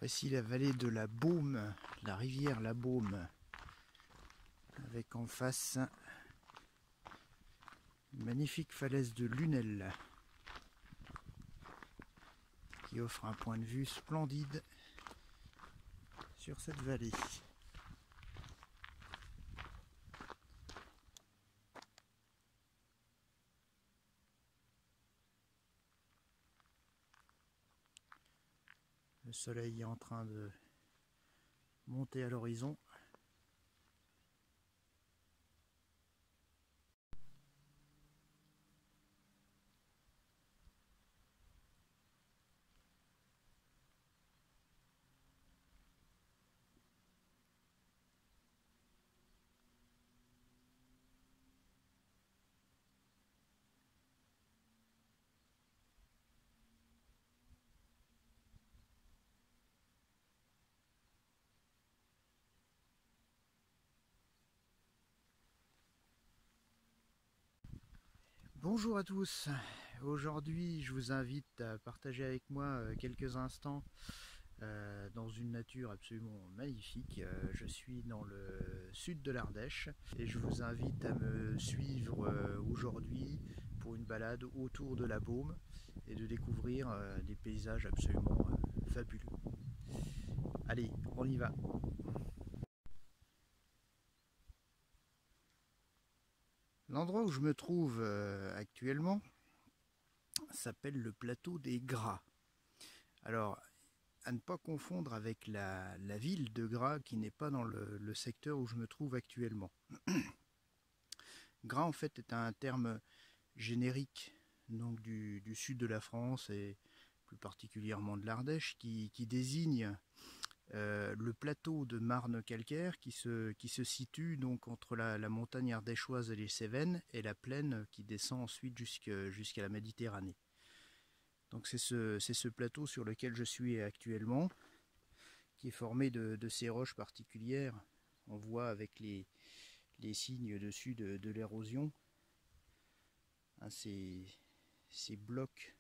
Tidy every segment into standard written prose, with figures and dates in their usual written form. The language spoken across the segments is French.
Voici la vallée de la Baume, la rivière la Baume, avec en face une magnifique falaise de Lunel qui offre un point de vue splendide sur cette vallée. Le soleil est en train de monter à l'horizon. Bonjour à tous, aujourd'hui je vous invite à partager avec moi quelques instants dans une nature absolument magnifique. Je suis dans le sud de l'Ardèche et je vous invite à me suivre aujourd'hui pour une balade autour de la Baume et de découvrir des paysages absolument fabuleux. Allez, on y va! L'endroit où je me trouve actuellement s'appelle le plateau des Gras. Alors, à ne pas confondre avec la ville de Gras qui n'est pas dans le secteur où je me trouve actuellement. Gras en fait est un terme générique donc du sud de la France et plus particulièrement de l'Ardèche qui désigne le plateau de marne calcaire qui se situe donc entre la montagne ardéchoise et les Cévennes et la plaine qui descend ensuite jusqu'à la Méditerranée. Donc c'est ce plateau sur lequel je suis actuellement, qui est formé de ces roches particulières. On voit avec les signes dessus de l'érosion, hein, ces blocs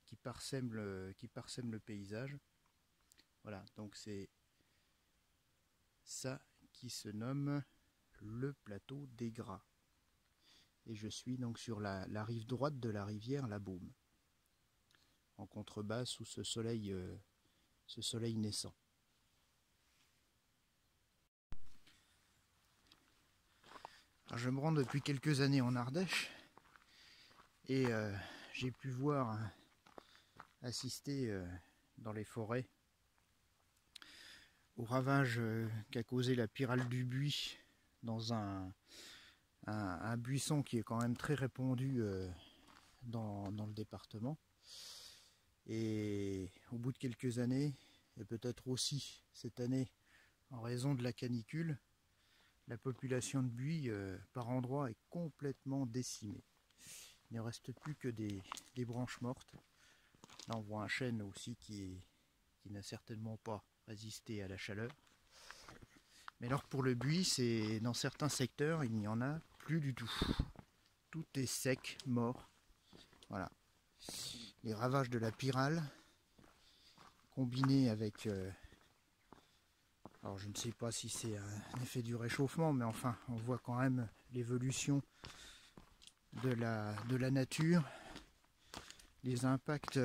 qui parsèment le paysage. Voilà, donc c'est ça qui se nomme le plateau des Gras. Et je suis donc sur la rive droite de la rivière la Baume, en contrebas sous ce soleil naissant. Alors je me rends depuis quelques années en Ardèche et j'ai pu voir, assister dans les forêts au ravage qu'a causé la pyrale du buis dans un buisson qui est quand même très répandu dans le département. Et au bout de quelques années, et peut-être aussi cette année en raison de la canicule, la population de buis par endroits est complètement décimée. Il ne reste plus que des branches mortes. Là on voit un chêne aussi qui n'a certainement pas résisté à la chaleur. Mais alors pour le buis, c'est dans certains secteurs, il n'y en a plus du tout. Tout est sec, mort. Voilà. Les ravages de la pyrale, combinés avec... alors je ne sais pas si c'est un effet du réchauffement, mais enfin, on voit quand même l'évolution de la nature, les impacts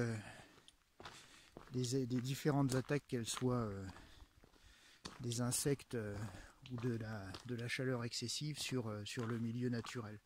des différentes attaques, qu'elles soient des insectes ou de la chaleur excessive sur le milieu naturel.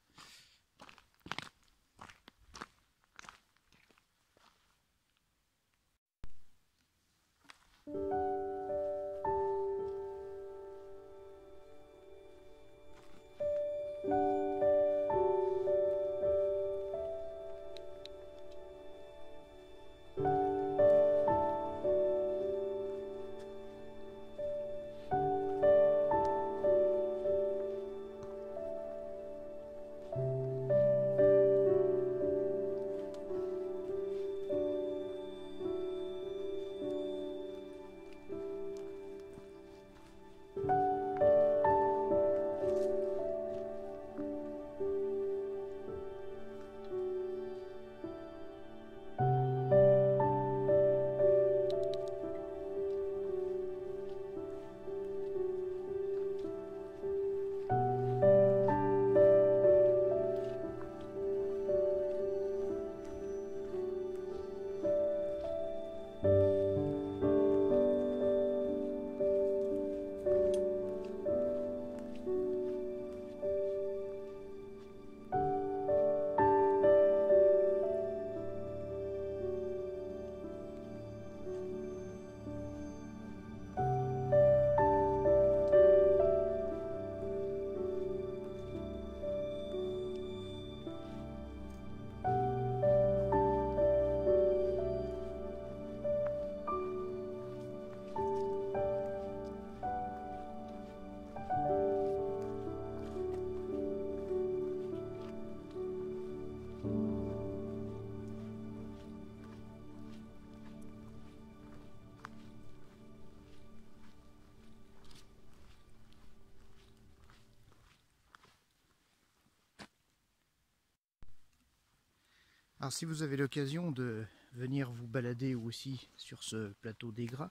Alors si vous avez l'occasion de venir vous balader aussi sur ce plateau des Gras,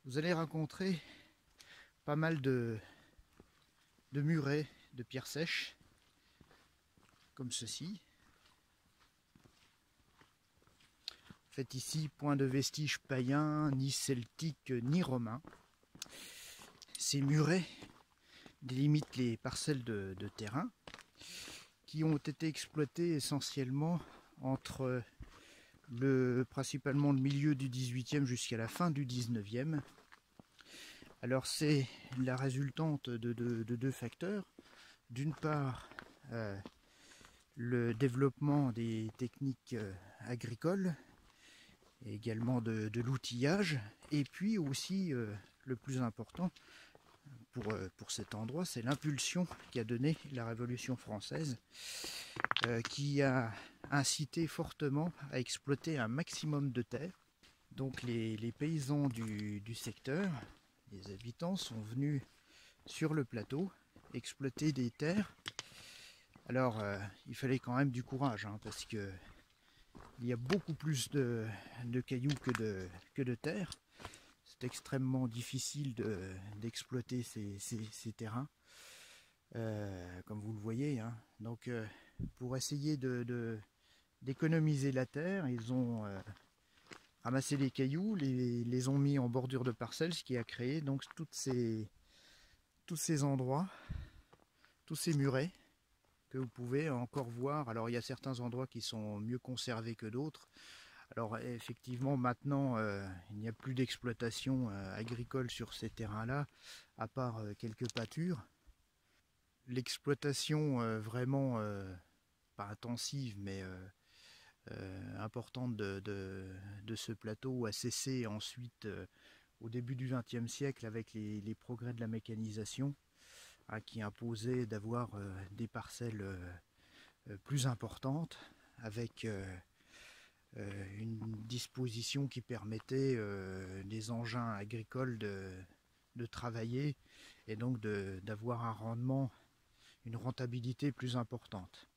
vous allez rencontrer pas mal de murets, de pierres sèches, comme ceci. En fait ici, point de vestiges païens, ni celtiques, ni romains. Ces murets délimitent les parcelles de terrain qui ont été exploitées essentiellement entre principalement le milieu du 18e jusqu'à la fin du 19e. Alors c'est la résultante de deux facteurs. D'une part, le développement des techniques agricoles, et également de l'outillage, et puis aussi le plus important pour cet endroit, c'est l'impulsion qu'a donné la Révolution française, qui a incité fortement à exploiter un maximum de terre. Donc les paysans du secteur, les habitants, sont venus sur le plateau exploiter des terres. Alors il fallait quand même du courage, hein, parce que il y a beaucoup plus de cailloux que de terre. C'est extrêmement difficile d'exploiter ces terrains, comme vous le voyez, hein. Donc pour essayer d'économiser la terre, ils ont ramassé les cailloux, les ont mis en bordure de parcelles, ce qui a créé donc tous ces endroits, tous ces murets que vous pouvez encore voir. Alors il y a certains endroits qui sont mieux conservés que d'autres. Alors effectivement maintenant il n'y a plus d'exploitation agricole sur ces terrains-là, à part quelques pâtures. L'exploitation vraiment pas intensive mais importante de ce plateau a cessé ensuite au début du XXe siècle avec les progrès de la mécanisation, hein, qui imposait d'avoir des parcelles plus importantes avec une disposition qui permettait des engins agricoles de travailler et donc d'avoir un rendement, une rentabilité plus importante.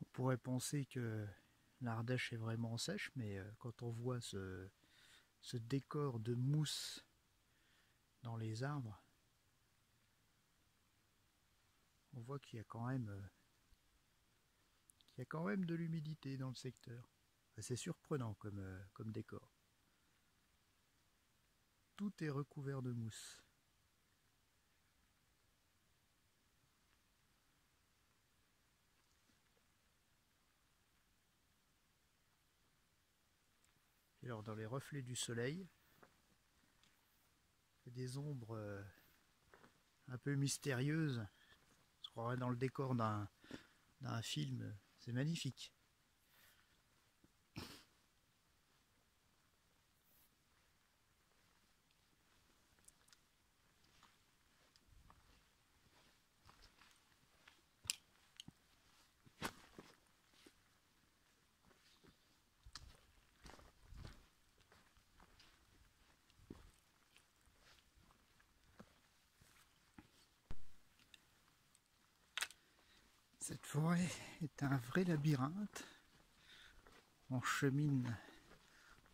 On pourrait penser que l'Ardèche est vraiment sèche, mais quand on voit ce décor de mousse dans les arbres, on voit qu'il y a quand même de l'humidité dans le secteur. C'est surprenant comme décor. Tout est recouvert de mousse. Et alors dans les reflets du soleil, il y a des ombres un peu mystérieuses. On se croirait dans le décor d'un film. C'est magnifique. Cette forêt est un vrai labyrinthe. On chemine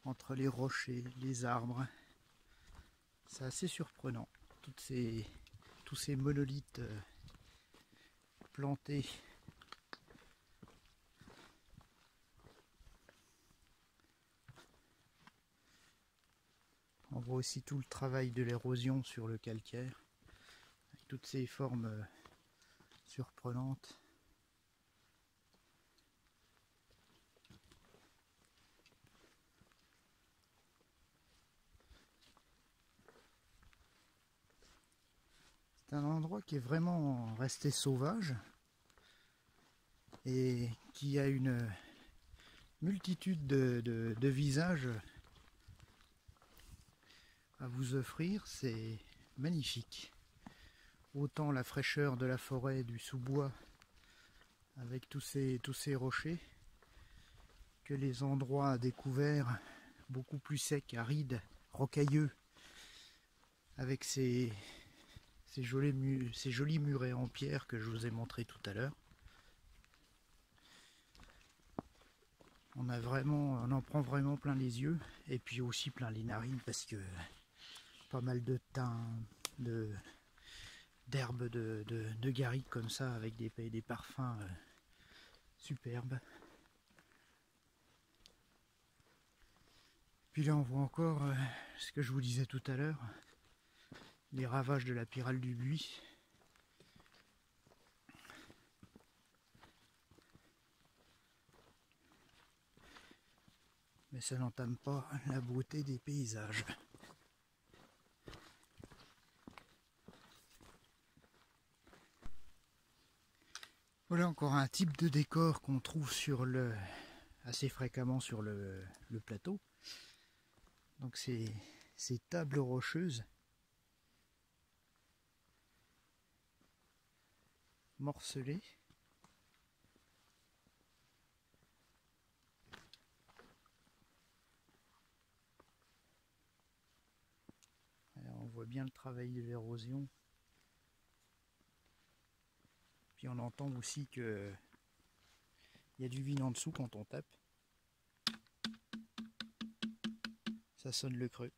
entre les rochers, les arbres. C'est assez surprenant. Tous ces monolithes plantés. On voit aussi tout le travail de l'érosion sur le calcaire, avec toutes ces formes surprenantes. C'est un endroit qui est vraiment resté sauvage et qui a une multitude de visages à vous offrir, c'est magnifique. Autant la fraîcheur de la forêt, du sous-bois, avec tous ces rochers, que les endroits découverts, beaucoup plus secs, arides, rocailleux, avec ces jolis murets en pierre que je vous ai montré tout à l'heure. On en prend vraiment plein les yeux, et puis aussi plein les narines, parce que pas mal de thym, d'herbes de garrigue comme ça, avec des parfums superbes. Puis là on voit encore ce que je vous disais tout à l'heure, les ravages de la pyrale du buis. Mais ça n'entame pas la beauté des paysages. Voilà encore un type de décor qu'on trouve assez fréquemment sur le plateau. Donc ces tables rocheuses morcelées. Alors on voit bien le travail de l'érosion. Puis on entend aussi que il y a du vide en dessous quand on tape. Ça sonne le creux.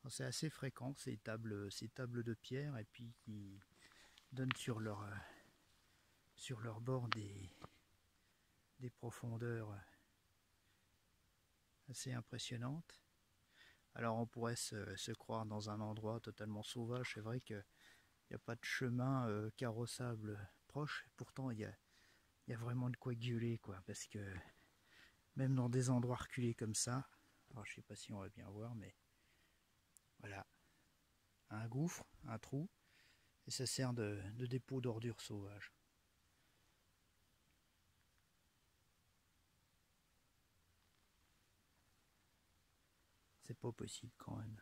C'est assez fréquent ces tables de pierre, et puis qui donnent sur leur bord des profondeurs assez impressionnantes. Alors on pourrait se croire dans un endroit totalement sauvage. C'est vrai qu'il n'y a pas de chemin carrossable proche, pourtant il y a vraiment de quoi gueuler, quoi, parce que même dans des endroits reculés comme ça, alors je sais pas si on va bien voir, mais voilà, un gouffre, un trou, et ça sert de dépôt d'ordures sauvages. C'est pas possible quand même.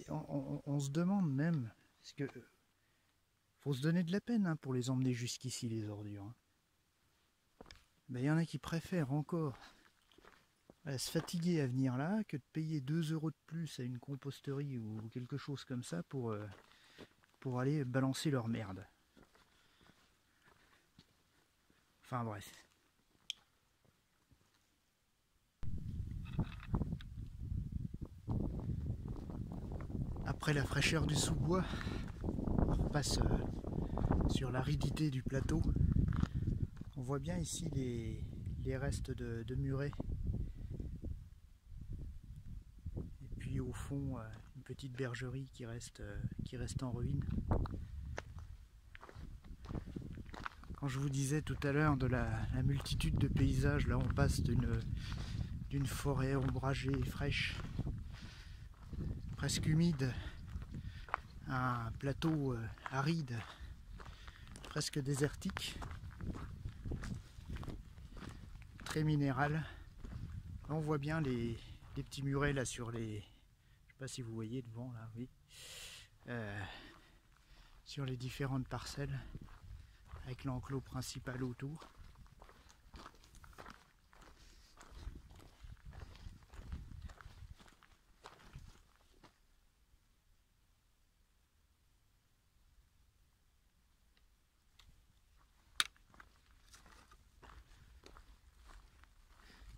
On se demande même, parce que faut se donner de la peine pour les emmener jusqu'ici, les ordures. Ben, y en a qui préfèrent encore se fatiguer à venir là que de payer 2 € de plus à une composterie ou quelque chose comme ça pour aller balancer leur merde. Enfin bref. Après la fraîcheur du sous-bois, on passe sur l'aridité du plateau. On voit bien ici les restes de murets. Et puis au fond, une petite bergerie qui reste en ruine. Quand je vous disais tout à l'heure de la multitude de paysages, là on passe d'une forêt ombragée et fraîche, presque humide, à un plateau aride, presque désertique, très minéral. Là, on voit bien les petits murets là sur les... Je sais pas si vous voyez devant là, oui. Sur les différentes parcelles, avec l'enclos principal autour.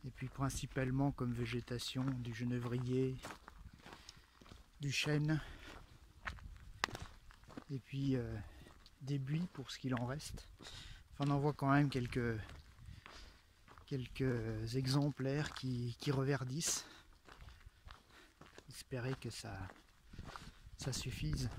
Et puis principalement comme végétation du genévrier, du chêne, et puis des buis pour ce qu'il en reste. Enfin, on en voit quand même quelques exemplaires qui reverdissent. Espérer que ça suffise.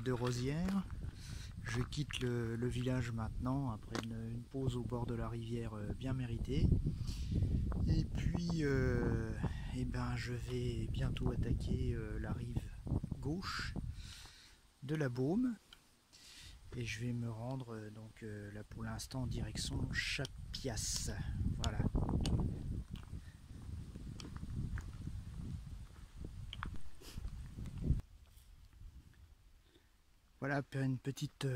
de Rosières. Je quitte le village maintenant après une pause au bord de la rivière bien méritée. Et puis eh ben, je vais bientôt attaquer la rive gauche de la Baume. Et je vais me rendre donc là pour l'instant en direction Chapias. Voilà. Voilà une petite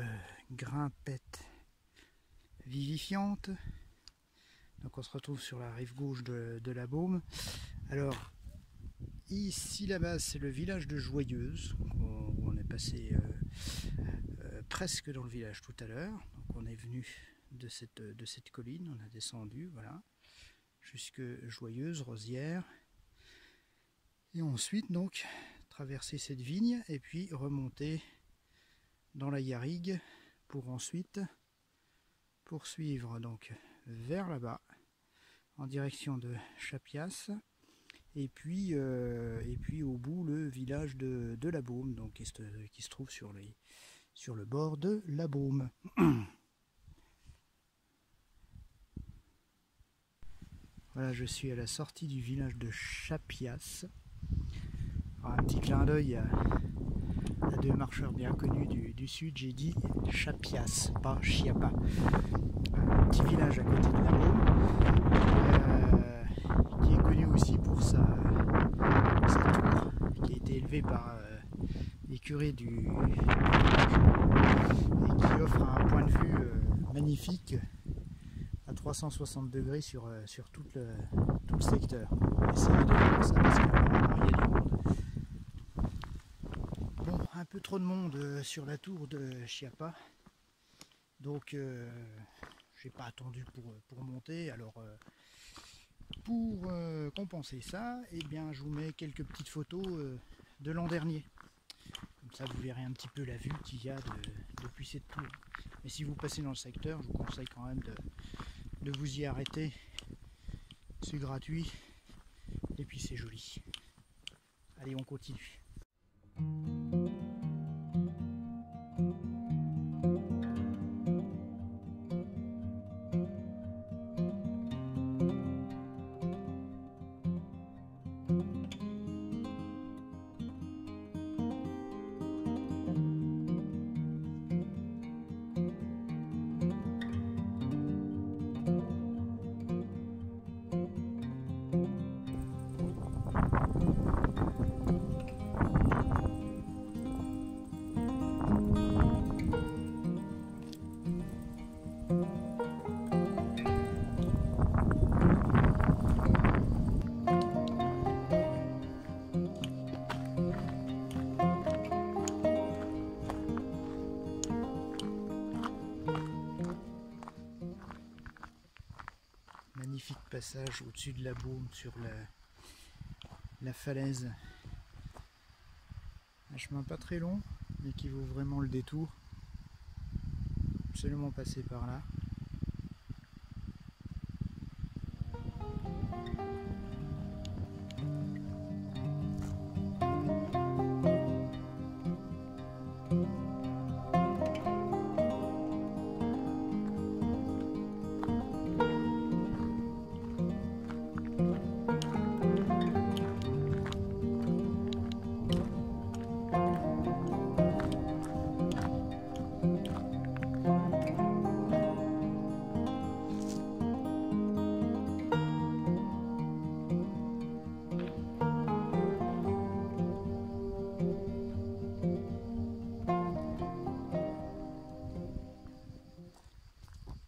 grimpette vivifiante. Donc on se retrouve sur la rive gauche de la Baume. Alors ici là-bas c'est le village de Joyeuse. On est passé presque dans le village tout à l'heure. Donc on est venu de cette colline, on a descendu, voilà, jusque Joyeuse, Rosières. Et ensuite donc traverser cette vigne et puis remonter dans la Garrigue pour ensuite poursuivre donc vers là-bas en direction de Chapias et puis au bout le village de la Baume, donc qui se trouve sur le bord de la Baume. Voilà, je suis à la sortie du village de Chapias. Alors, un petit clin d'œil à deux marcheurs bien connus du sud, j'ai dit Chapias, pas Chiapa. Un petit village à côté de la Baume, qui est connu aussi pour sa tour, qui a été élevée par les curés du village, et qui offre un point de vue magnifique à 360 degrés sur tout le secteur. On va essayer de voir ça parce qu'il y a du monde. Bon, un peu trop de monde sur la tour de Chiapa, donc j'ai pas attendu pour monter. Alors pour compenser ça, eh bien je vous mets quelques petites photos de l'an dernier. Comme ça vous verrez un petit peu la vue qu'il y a depuis cette tour. Mais si vous passez dans le secteur, je vous conseille quand même de vous y arrêter. C'est gratuit et puis c'est joli. Allez, on continue. Magnifique passage au-dessus de la Baume sur la falaise. Un chemin pas très long, mais qui vaut vraiment le détour. Absolument passer par là.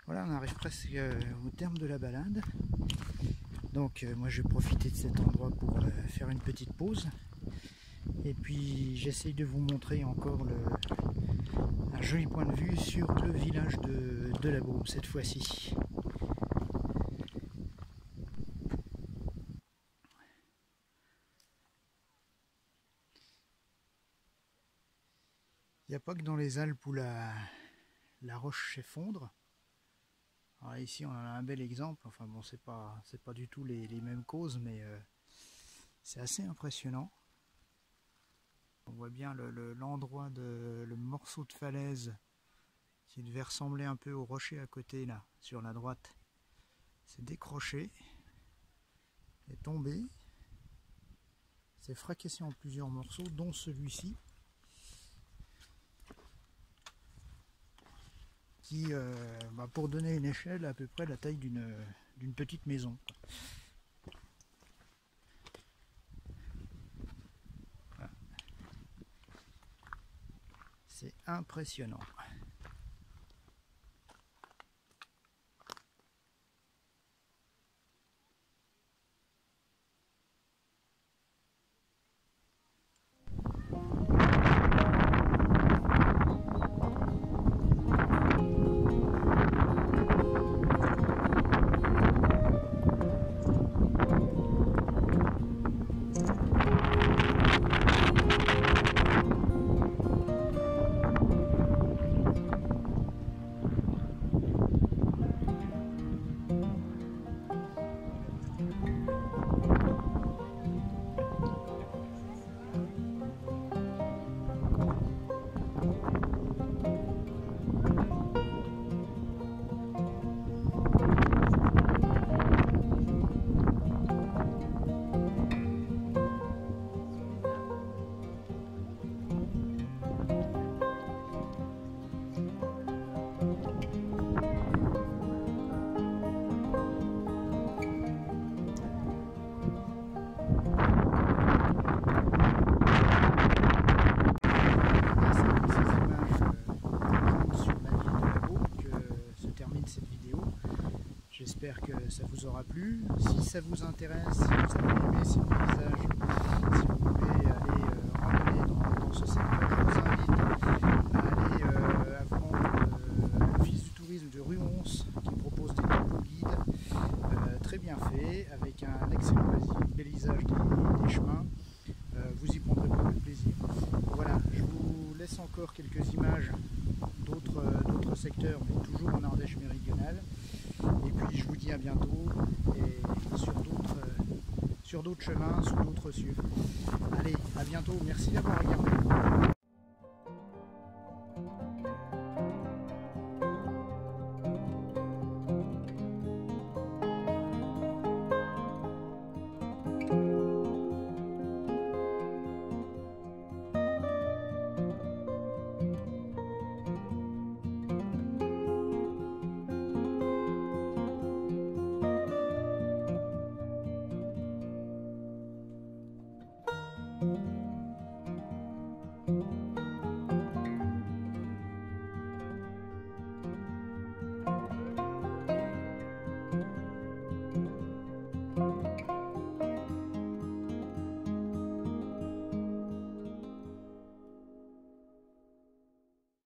Voilà, on arrive presque au terme de la balade. Donc moi je vais profiter de cet endroit pour faire une petite pause. Et puis j'essaye de vous montrer encore un joli point de vue sur le village de la Baume cette fois-ci. Il n'y a pas que dans les Alpes où la roche s'effondre. Alors ici on en a un bel exemple, enfin bon c'est pas du tout les mêmes causes, mais c'est assez impressionnant. On voit bien l'endroit le morceau de falaise qui devait ressembler un peu au rocher à côté là, sur la droite. C'est décroché, est tombé, s'est fracassé en plusieurs morceaux, dont celui-ci, qui, pour donner une échelle, à peu près la taille d'une petite maison. Voilà. C'est impressionnant. J'espère que ça vous aura plu. Si ça vous intéresse, si vous avez aimé ces paysages, si vous voulez aller randonner dans ce secteur, je vous invite à aller à vous rendre à l'Office du tourisme de Ruons qui propose des tours guides très bien faits, avec un excellent balisage des chemins. Vous y prendrez beaucoup de plaisir. Voilà, je vous laisse encore quelques images d'autres secteurs, mais toujours en Ardèche méridionale. Et puis je vous dis à bientôt et sur d'autres chemins, sous d'autres cieux. Allez, à bientôt, merci d'avoir regardé. Thank you.